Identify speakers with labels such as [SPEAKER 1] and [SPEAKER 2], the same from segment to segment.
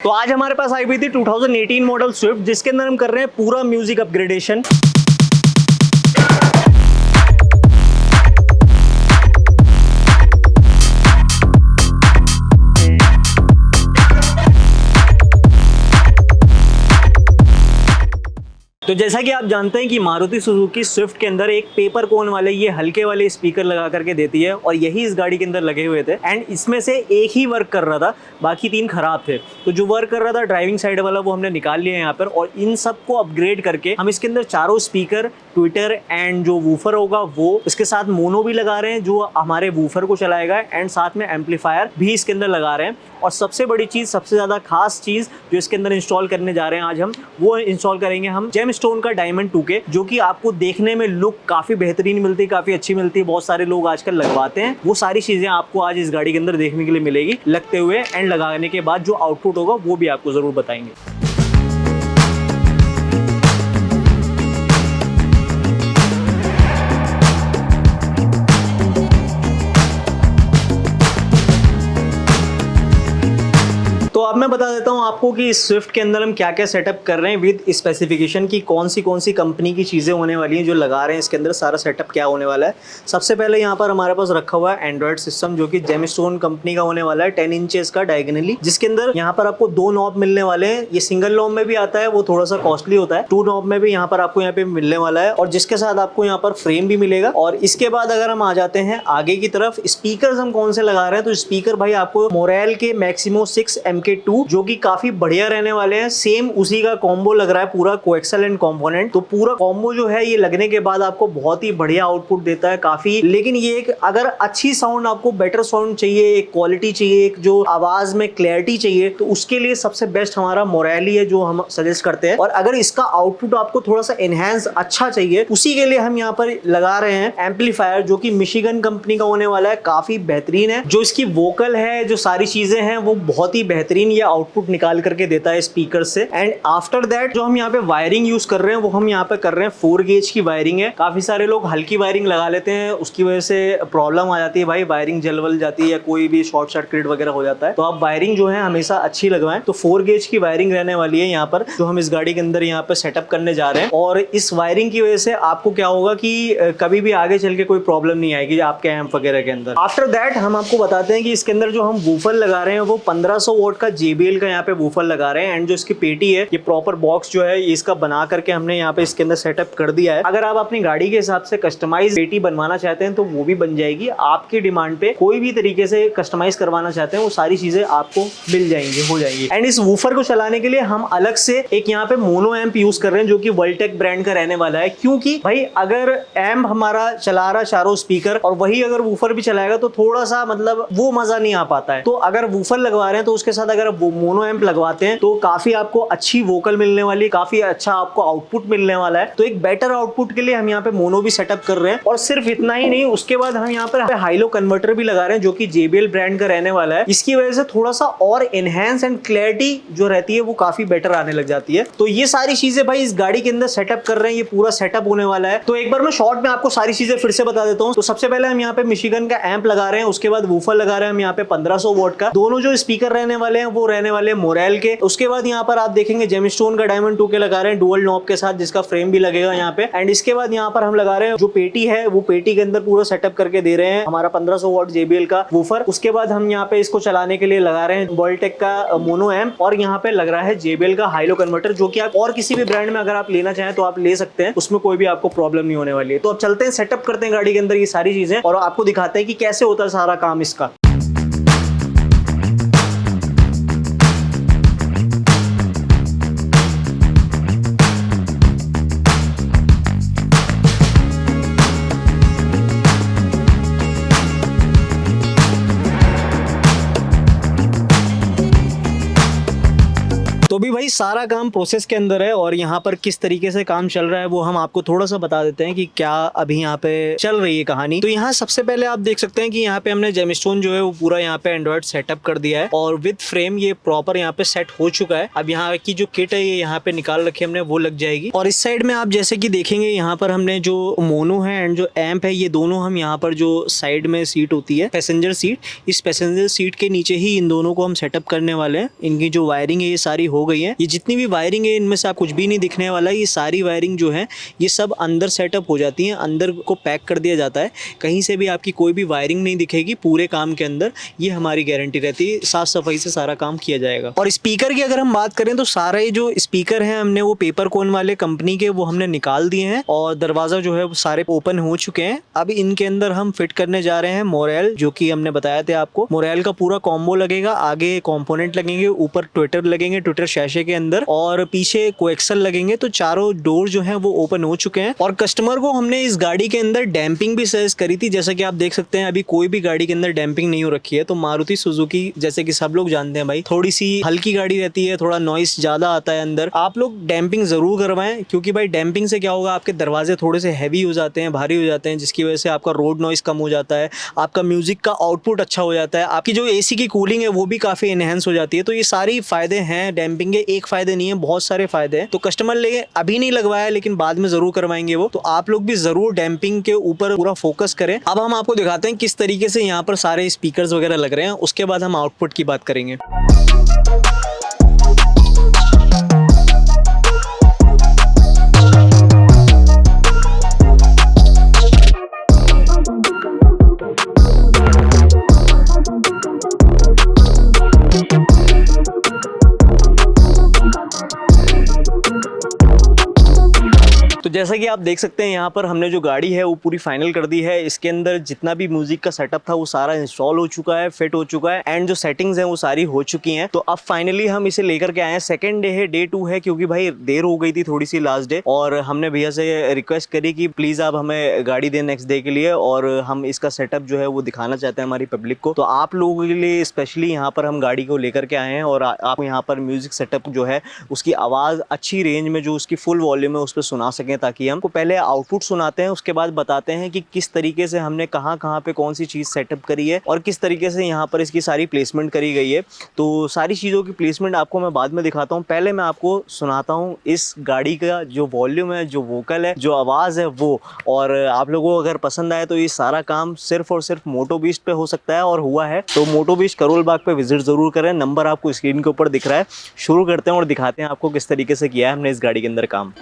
[SPEAKER 1] तो आज हमारे पास आई हुई थी 2018 मॉडल स्विफ्ट, जिसके अंदर हम कर रहे हैं पूरा म्यूजिक अपग्रेडेशन। तो जैसा कि आप जानते हैं कि मारुति सुजुकी स्विफ्ट के अंदर एक पेपर कोन वाले ये हल्के वाले स्पीकर लगा करके देती है, और यही इस गाड़ी के अंदर लगे हुए थे। एंड इसमें से एक ही वर्क कर रहा था, बाकी 3 खराब थे। तो जो वर्क कर रहा था ड्राइविंग साइड वाला, वो हमने निकाल लिया यहाँ पर, और इन सब को अपग्रेड करके हम इसके अंदर चारों स्पीकर, ट्विटर एंड जो वूफर होगा वो, इसके साथ मोनो भी लगा रहे हैं जो हमारे वूफर को चलाएगा, एंड साथ में एम्पलीफायर भी इसके अंदर लगा रहे हैं। और सबसे बड़ी चीज़, सबसे ज़्यादा खास चीज़ जो इसके अंदर इंस्टॉल करने जा रहे हैं आज हम, वो इंस्टॉल करेंगे हम जेम स्टोन का डायमंड 2K, जो कि आपको देखने में लुक काफ़ी बेहतरीन मिलती है, काफ़ी अच्छी मिलती है। बहुत सारे लोग आजकल लगवाते हैं। वो सारी चीज़ें आपको आज इस गाड़ी के अंदर देखने के लिए मिलेगी लगते हुए, एंड लगाने के बाद जो आउटपुट होगा वो भी आपको ज़रूर बताएंगे। तो अब मैं बता देता हूँ आपको कि इस स्विफ्ट के अंदर हम क्या क्या सेटअप कर रहे हैं विद स्पेसिफिकेशन की, कौन सी कंपनी की चीज़ें होने वाली हैं जो लगा रहे हैं इसके अंदर, सारा सेटअप क्या होने वाला है। सबसे पहले यहाँ पर हमारे पास रखा हुआ है एंड्रॉइड सिस्टम, जो कि जेमस्टोन कंपनी का होने वाला है, 10 इंचेस का डायगोनली, जिसके अंदर यहाँ पर आपको 2 नॉब मिलने वाले हैं। ये सिंगल नॉब में भी आता है, वो थोड़ा सा कॉस्टली होता है। 2 नॉब में भी यहाँ पर आपको यहाँ पे मिलने वाला है, और जिसके साथ आपको यहाँ पर फ्रेम भी मिलेगा। और इसके बाद अगर हम आ जाते हैं आगे की तरफ, स्पीकर हम कौन से लगा रहे हैं, तो स्पीकर भाई आपको मोरेल के मैक्सिमो 6 MK2, जो कि काफी बढ़िया रहने वाले हैं। सेम उसी का कॉम्बो लग रहा है, पूरा कोएक्सल एंड कंपोनेंट। तो पूरा कॉम्बो जो है ये लगने के बाद आपको बहुत ही बढ़िया आउटपुट देता है काफी। लेकिन ये एक अगर अच्छी साउंड, आपको बेटर साउंड चाहिए, एक क्वालिटी चाहिए, एक जो आवाज में क्लैरिटी चाहिए, तो उसके लिए सबसे बेस्ट हमारा मोरेल ही है जो हम सजेस्ट करते हैं। और अगर इसका आउटपुट आपको थोड़ा सा एनहांस अच्छा चाहिए, उसी के लिए हम यहाँ पर लगा रहे हैं एम्पलीफायर, जो कि मिशिगन कंपनी का होने वाला है, काफी बेहतरीन है। जो इसकी वोकल है, जो सारी चीजें हैं, वो बहुत ही बेहतरीन ये आउटपुट निकाल करके देता है स्पीकर से। एंड आफ्टर दैट जो हम यहाँ पे वायरिंग यूज कर रहे हैं, वो हम यहाँ पे कर रहे हैं 4 गेज की वायरिंग है। काफी सारे लोग हल्की वायरिंग लगा लेते हैं, उसकी वजह से प्रॉब्लम आ जाती है भाई, वायरिंग जल जाती है या कोई भी शॉर्ट सर्किट वगैरह हो जाता है। तो आप वायरिंग जो है हमेशा अच्छी लगवाएं। तो 4 गेज की वायरिंग रहने वाली है यहाँ पर, जो हम इस गाड़ी के अंदर यहाँ पे सेटअप करने जा रहे हैं। और इस वायरिंग की वजह से आपको क्या होगा कि कभी भी आगे चल के कोई प्रॉब्लम नहीं आएगी आपके एम्प वगैरह के अंदर। आफ्टर दैट हम आपको बताते हैं कि इसके अंदर जो हम वूफर लगा रहे हैं, वो 1500 वोल्ट का JBL का यहाँ पे वूफर लगा रहे हैं। एंड जो इसकी पेटी है, ये प्रॉपर बॉक्स जो है इसका बना करके हमने यहाँ पे इसके अंदर सेटअप कर दिया है। अगर आप अपनी गाड़ी के हिसाब से कस्टमाइज पेटी बनवाना चाहते हैं तो वो भी बन जाएगी। आपकी डिमांड पे कोई भी तरीके से कस्टमाइज करवाना चाहते हैं, वो सारी चीजें आपको मिल जाएंगी, हो जाएंगी। एंड इस वूफर को चलाने के लिए हम अलग से एक यहाँ पे मोनो एम्प यूज कर रहे हैं, जो कि वर्ल्टेक ब्रांड का रहने वाला है। क्योंकि भाई अगर एम्प हमारा चला रहा चारों स्पीकर, और वही अगर वूफर भी चलाएगा, तो थोड़ा सा मतलब वो मजा नहीं आ पाता है। तो अगर वूफर लगवा रहे हैं तो उसके साथ अगर वो मोनो एम्प लगवाते हैं तो काफी आपको अच्छी वोकल मिलने वाली, काफी अच्छा आपको आउटपुट मिलने वाला है। तो एक बेटर आउटपुट के लिए हम यहाँ पे मोनो भी सेटअप कर रहे हैं। और सिर्फ इतना ही नहीं, उसके बाद हम यहाँ पर हाइलो कन्वर्टर भी लगा रहे हैं, जो कि JBL ब्रांड का रहने वाला है। इसकी वजह से थोड़ा सा और एनहांस एंड क्लैरिटी जो रहती है वो काफी बेटर आने लग जाती है। तो ये सारी चीजें भाई इस गाड़ी के अंदर सेटअप कर रहे हैं, ये पूरा सेटअप होने वाला है। तो एक बार मैं शॉर्ट में आपको सारी चीजें फिर से बता देता हूँ। तो सबसे पहले हम यहाँ पे मिशिगन का एम्प लगा रहे हैं, उसके बाद वूफर लगा रहे हैं हम यहाँ पे 1500 वोल्ट का। दोनों जो स्पीकर रहने वाले हैं वो रहने वाले मोरेल के। उसके बाद यहाँ पर आप देखेंगे जेमस्टोन का डायमंड 2K लगा रहे हैं डुअल नॉब के साथ, जिसका फ्रेम भी लगेगा यहाँ पे। एंड इसके बाद यहाँ पर हम लगा रहे हैं जो पेटी है, वो पेटी के अंदर पूरा सेटअप करके दे रहे हैं हमारा 1500 वॉट JBL का वूफर। उसके बाद हम यहाँ पे इसको चलाने के लिए लगा रहे हैं वर्ल्टेक का मोनो एम्प, और यहाँ पे लग रहा है JBL का हाइलो कन्वर्टर, जो कि आप और किसी भी ब्रांड में अगर आप लेना चाहें तो आप ले सकते हैं, उसमें कोई भी आपको प्रॉब्लम नहीं होने वाली है। तो अब चलते हैं, सेटअप करते हैं गाड़ी के अंदर ये सारी चीजें, और आपको दिखाते हैं कि कैसे होता है सारा काम इसका। तो अभी भाई सारा काम प्रोसेस के अंदर है और यहाँ पर किस तरीके से काम चल रहा है वो हम आपको थोड़ा सा बता देते हैं कि क्या अभी यहाँ पे चल रही है कहानी। तो यहाँ सबसे पहले आप देख सकते हैं कि यहाँ पे हमने जेमस्टोन जो है वो पूरा यहाँ पे एंड्रॉइड सेटअप कर दिया है और विद फ्रेम ये प्रॉपर यहाँ पे सेट हो चुका है। अब यहाँ की जो किट है ये यहाँ पे निकाल रखी है हमने, वो लग जाएगी। और इस साइड में आप जैसे कि देखेंगे यहाँ पर हमने जो मोनो है एंड जो एम्प है ये दोनों हम यहाँ पर जो साइड में सीट होती है पैसेंजर सीट, इस पैसेंजर सीट के नीचे ही इन दोनों को हम सेटअप करने वाले हैं। इनकी जो वायरिंग है ये सारी हो गई है। ये जितनी भी वायरिंग है इनमें से आप कुछ भी नहीं दिखने वाला है। ये सारी वायरिंग जो है ये सब अंदर सेटअप हो जाती है, अंदर को पैक कर दिया जाता है। कहीं से भी आपकी कोई भी वायरिंग नहीं दिखेगी पूरे काम के अंदर, ये हमारी गारंटी रहती है। साफ सफाई से सारा काम किया जाएगा। और स्पीकर की अगर हम बात करें तो सारे जो स्पीकर हैं हमने वो पेपर कोन वाले कंपनी के वो हमने निकाल दिए हैं और दरवाजा जो है वो सारे ओपन हो चुके हैं। अब इनके अंदर हम फिट करने जा रहे हैं मोरेल, जो कि हमने बताया था आपको। मोरेल का पूरा कॉम्बो लगेगा, आगे कंपोनेंट लगेंगे, ऊपर ट्विटर लगेंगे, ट्विटर शैशे के अंदर, और पीछे कोएक्सल लगेंगे। तो चारों डोर जो है वो ओपन हो चुके हैं। और कस्टमर को हमने इस गाड़ी के अंदर डैम्पिंग भी सजेस्ट करी थी। जैसा कि आप देख सकते हैं अभी कोई भी गाड़ी के अंदर डैम्पिंग नहीं हो रखी है। तो मारुति सुजुकी जैसे कि सब लोग जानते हैं भाई थोड़ी सी हल्की गाड़ी रहती है, थोड़ा नॉइस ज्यादा आता है अंदर। आप लोग डैम्पिंग जरूर करवाएं, क्योंकि भाई डैम्पिंग से क्या होगा, आपके दरवाजे थोड़े से हैवी हो जाते हैं, भारी हो जाते हैं, जिसकी वजह से आपका रोड नॉइस कम हो जाता है, आपका म्यूजिक का आउटपुट अच्छा हो जाता है, आपकी जो एसी की कूलिंग है वो भी काफी एनहेंस हो जाती है। तो ये सारी फायदे हैं डैम्पिंग के। एक फायदे नहीं है, बहुत सारे फायदे हैं। तो कस्टमर ले अभी नहीं लगवाया लेकिन बाद में जरूर करवाएंगे वो। तो आप लोग भी जरूर डैम्पिंग के ऊपर पूरा फोकस करें। अब हम आपको दिखाते हैं किस तरीके से यहाँ पर सारे स्पीकर्स वगैरह लग रहे हैं, उसके बाद हम आउटपुट की बात करेंगे। तो जैसा कि आप देख सकते हैं यहाँ पर हमने जो गाड़ी है वो पूरी फाइनल कर दी है। इसके अंदर जितना भी म्यूजिक का सेटअप था वो सारा इंस्टॉल हो चुका है, फिट हो चुका है एंड जो सेटिंग्स हैं वो सारी हो चुकी हैं। तो अब फाइनली हम इसे लेकर के आए हैं। सेकंड डे है, डे 2 है, क्योंकि भाई देर हो गई थी थोड़ी सी लास्ट डे, और हमने भैया से रिक्वेस्ट करी कि प्लीज आप हमें गाड़ी दें नेक्स्ट डे के लिए, और हम इसका सेटअप जो है वो दिखाना चाहते हैं हमारी पब्लिक को। तो आप लोगों के लिए स्पेशली यहाँ पर हम गाड़ी को लेकर के आए हैं और आप यहाँ पर म्यूजिक सेटअप जो है उसकी आवाज़ अच्छी रेंज में जो उसकी फुल वॉल्यूम है उस पर सुना सकें, ताकि हमको पहले आउटपुट सुनाते हैं, उसके बाद बताते हैं कि किस तरीके से हमने कहाँ कहाँ पे कौन सी चीज़ सेटअप करी है और किस तरीके से यहाँ पर इसकी सारी प्लेसमेंट करी गई है। तो सारी चीज़ों की प्लेसमेंट आपको मैं बाद में दिखाता हूँ। पहले मैं आपको सुनाता हूँ इस गाड़ी का जो वॉल्यूम है, जो वोकल है, जो आवाज़ है वो। और आप लोगों को अगर पसंद आए तो ये सारा काम सिर्फ और सिर्फ मोटो बीस्ट पे हो सकता है और हुआ है। तो मोटो बीस्ट करोल बाग पे विजिट जरूर करें, नंबर आपको स्क्रीन के ऊपर दिख रहा है। शुरू करते हैं और दिखाते हैं आपको किस तरीके से किया है हमने इस गाड़ी के अंदर काम।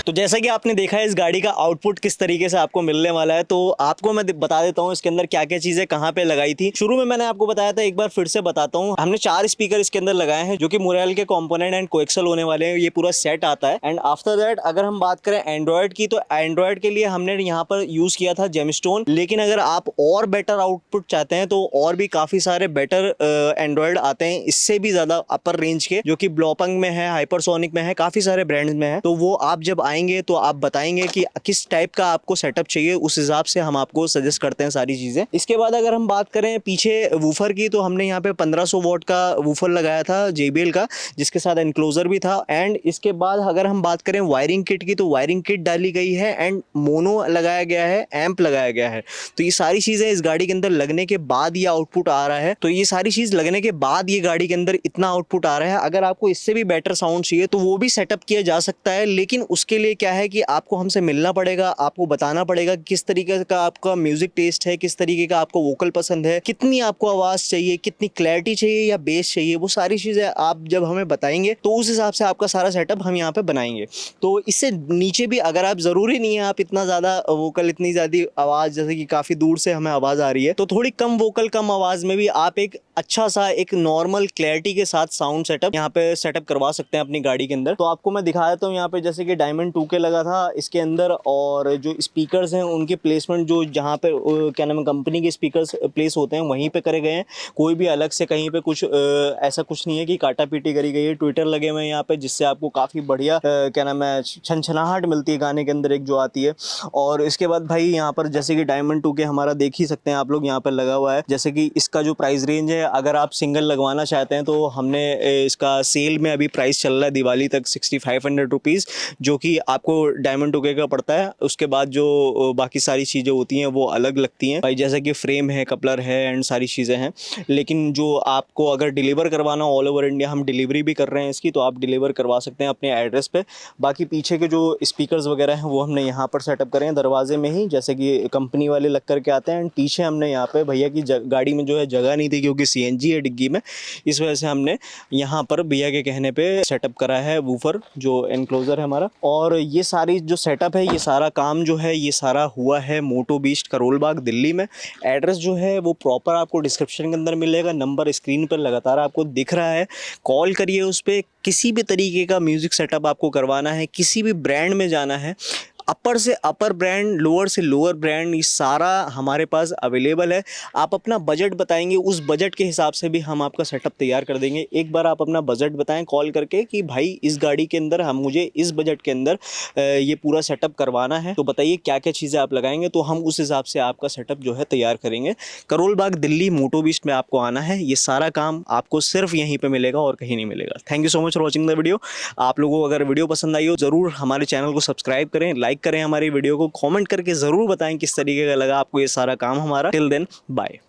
[SPEAKER 1] तो जैसा कि आपने देखा है इस गाड़ी का आउटपुट किस तरीके से आपको मिलने वाला है, तो आपको मैं बता देता हूँ इसके अंदर क्या क्या चीजें कहाँ पे लगाई थी। शुरू में मैंने आपको बताया था, एक बार फिर से बताता हूँ। हमने 4 स्पीकर इसके अंदर लगाए हैं जो कि मोरेल के कंपोनेंट एंड कोएक्सल होने वाले हैं। ये पूरा सेट आता है। एंड आफ्टर दैट अगर हम बात करें एंड्रॉयड की, तो एंड्रॉयड के लिए हमने यहाँ पर यूज किया था जेमस्टोन। लेकिन अगर आप और बेटर आउटपुट चाहते हैं तो और भी काफी सारे बेटर एंड्रॉयड आते हैं इससे भी ज्यादा अपर रेंज के, जो कि ब्लॉपंग में है, हाइपरसोनिक में है, काफी सारे ब्रांड्स में है। तो वो आप जब आएंगे तो आप बताएंगे कि किस टाइप का आपको सेटअप चाहिए, उस हिसाब से हम आपको सजेस्ट करते हैं सारी चीजें। इसके बाद अगर हम बात करें पीछे वूफर की, तो हमने यहाँ पे 1500 वॉट का वूफर लगाया था JBL का, जिसके साथ एनक्लोजर भी था। एंड इसके बाद अगर हम बात करें वायरिंग किट की, तो वायरिंग किट डाली गई है एंड मोनो लगाया गया है, एम्प लगाया गया है। तो ये सारी चीजें इस गाड़ी के अंदर लगने के बाद ये आउटपुट आ रहा है। तो ये सारी चीज लगने के बाद ये गाड़ी के अंदर इतना आउटपुट आ रहा है। अगर आपको इससे भी बेटर साउंड चाहिए तो वो भी सेटअप किया जा सकता है, लेकिन उसके लिए क्या है कि आपको हमसे मिलना पड़ेगा, आपको बताना पड़ेगा किस तरीके का आपका म्यूजिक टेस्ट है, किस तरीके का आपको वोकल पसंद है, कितनी आपको आवाज़ चाहिए, कितनी क्लैरिटी चाहिए या बेस चाहिए, वो सारी चीज़ें आप जब हमें बताएंगे तो उस हिसाब से आपका सारा सेटअप हम यहाँ पे बनाएंगे। तो इससे नीचे भी अगर आप, ज़रूरी नहीं है आप इतना ज़्यादा वोकल, इतनी ज़्यादा आवाज़, जैसे कि काफ़ी दूर से हमें आवाज़ आ रही है, तो थोड़ी कम वोकल कम आवाज़ में भी आप एक अच्छा सा एक नॉर्मल क्लैरिटी के साथ साउंड सेटअप यहाँ पे सेटअप करवा सकते हैं अपनी गाड़ी के अंदर। तो आपको मैं दिखा देता हूँ यहाँ पे, जैसे कि डायमंड 2K लगा था इसके अंदर, और जो स्पीकर्स हैं उनके प्लेसमेंट जो जहाँ पे क्या नाम है कंपनी के स्पीकर्स प्लेस होते हैं वहीं पे करे गए हैं। कोई भी अलग से कहीं पे कुछ ऐसा कुछ नहीं है कि काटा पीटी करी गई है। ट्विटर लगे हुए हैं यहाँ पे, जिससे आपको काफ़ी बढ़िया क्या नाम है छनछनाहट मिलती है गाने के अंदर एक जो आती है। और इसके बाद भाई यहाँ पर जैसे कि डायमंड 2K हमारा देख ही सकते हैं आप लोग, यहाँ पर लगा हुआ है। जैसे कि इसका जो प्राइस रेंज है, अगर आप सिंगल लगवाना चाहते हैं तो हमने इसका सेल में अभी प्राइस चल रहा है दिवाली तक 6500 रुपीज़, जो कि आपको डायमंड 2K का पड़ता है। उसके बाद जो बाकी सारी चीज़ें होती हैं वो अलग लगती हैं भाई, जैसे कि फ्रेम है, कपलर है एंड सारी चीज़ें हैं। लेकिन जो आपको अगर डिलीवर करवाना ऑल ओवर इंडिया, हम डिलीवरी भी कर रहे हैं इसकी, तो आप डिलीवर करवा सकते हैं अपने एड्रेस पे। बाकी पीछे के जो स्पीकर्स वगैरह हैं वो हमने यहाँ पर सेटअप करें हैं दरवाजे में ही, जैसे कि कंपनी वाले लग करके आते हैं। एंड पीछे हमने यहाँ पे भैया की गाड़ी में जो है जगह नहीं थी, क्योंकि CNG है डिग्गी में, इस वजह से हमने यहाँ पर भैया के कहने पे सेटअप करा है वूफर जो एनक्लोजर है हमारा। और ये सारी जो सेटअप है, ये सारा काम जो है, ये सारा हुआ है मोटो बीस्ट करोल बाग दिल्ली में। एड्रेस जो है वो प्रॉपर आपको डिस्क्रिप्शन के अंदर मिलेगा, नंबर स्क्रीन पर लगातार आपको दिख रहा है, कॉल करिए उस पर। किसी भी तरीके का म्यूज़िक सेटअप आपको करवाना है, किसी भी ब्रांड में जाना है, अपर से अपर ब्रांड, लोअर से लोअर ब्रांड, ये सारा हमारे पास अवेलेबल है। आप अपना बजट बताएंगे, उस बजट के हिसाब से भी हम आपका सेटअप तैयार कर देंगे। एक बार आप अपना बजट बताएं कॉल करके कि भाई इस गाड़ी के अंदर हम, मुझे इस बजट के अंदर ये पूरा सेटअप करवाना है, तो बताइए क्या क्या चीज़ें आप लगाएंगे, तो हम उस हिसाब से आपका सेटअप जो है तैयार करेंगे। करोल बाग दिल्ली मोटो बीस्ट में आपको आना है। ये सारा काम आपको सिर्फ यहीं पर मिलेगा और कहीं नहीं मिलेगा। Thank you so much for watching the video. आप लोगों को अगर वीडियो पसंद आई हो, ज़रूर हमारे चैनल को सब्सक्राइब करें, लाइक करें हमारी वीडियो को, कमेंट करके ज़रूर बताएं किस तरीके का लगा आपको ये सारा काम हमारा। Till then bye.